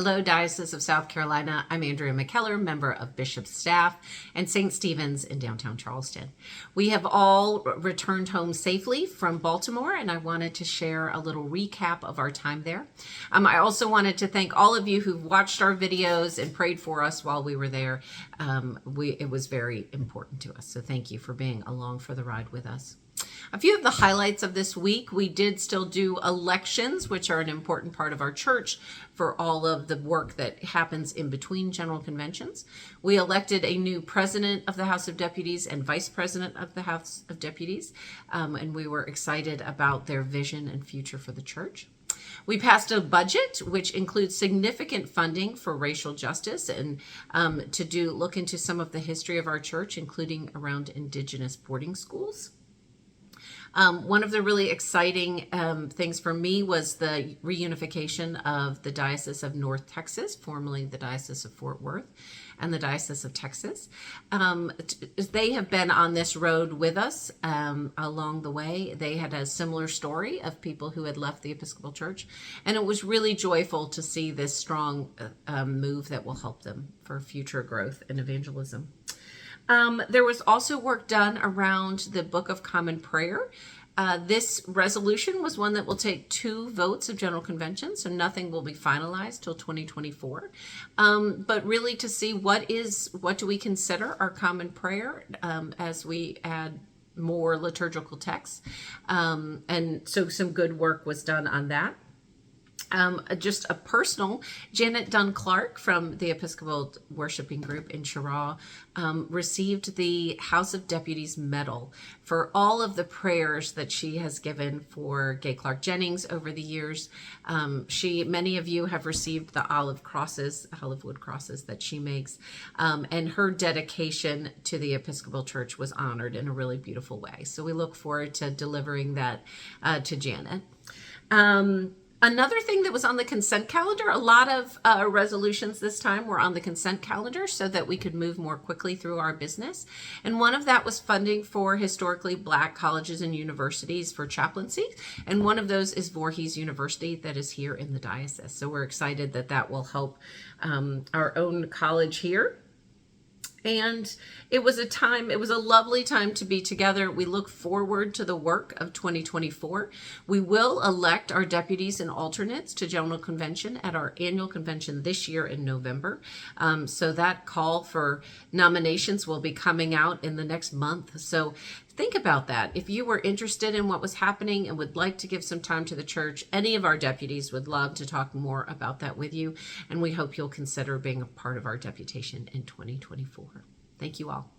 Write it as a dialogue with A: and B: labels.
A: Hello, Diocese of South Carolina. I'm Andrea McKellar, member of Bishop's staff and St. Stephen's in downtown Charleston. We have all returned home safely from Baltimore, and I wanted to share a little recap of our time there. I also wanted to thank all of you who've watched our videos and prayed for us while we were there. It was very important to us, so thank you for being along for the ride with us. A few of the highlights of this week: we did still do elections, which are an important part of our church for all of the work that happens in between general conventions. We elected a new president of the House of Deputies and vice president of the House of Deputies, and we were excited about their vision and future for the church. We passed a budget which includes significant funding for racial justice and to look into some of the history of our church, including around Indigenous boarding schools. One of the really exciting things for me was the reunification of the Diocese of North Texas, formerly the Diocese of Fort Worth, and the Diocese of Texas. They have been on this road with us along the way. They had a similar story of people who had left the Episcopal Church, and it was really joyful to see this strong move that will help them for future growth and evangelism. There was also work done around the Book of Common Prayer. This resolution was one that will take 2 votes of General Convention, so nothing will be finalized till 2024. But really to see what do we consider our common prayer as we add more liturgical texts. And so some good work was done on that. Just a personal, Janet Dunn Clark from the Episcopal Worshiping Group in Cheraw received the House of Deputies Medal for all of the prayers that she has given for Gay Clark Jennings over the years. Many of you have received the olive wood crosses that she makes, and her dedication to the Episcopal Church was honored in a really beautiful way. So we look forward to delivering that to Janet. Another thing that was on the consent calendar, a lot of resolutions this time were on the consent calendar so that we could move more quickly through our business. And one of that was funding for historically Black colleges and universities for chaplaincy. And one of those is Voorhees University that is here in the diocese. So we're excited that that will help our own college here. And it was a lovely time to be together. We look forward to the work of 2024. We will elect our deputies and alternates to General Convention at our annual convention this year in November. So that call for nominations will be coming out in the next month. So think about that. If you were interested in what was happening and would like to give some time to the church, any of our deputies would love to talk more about that with you. And we hope you'll consider being a part of our deputation in 2024. Thank you all.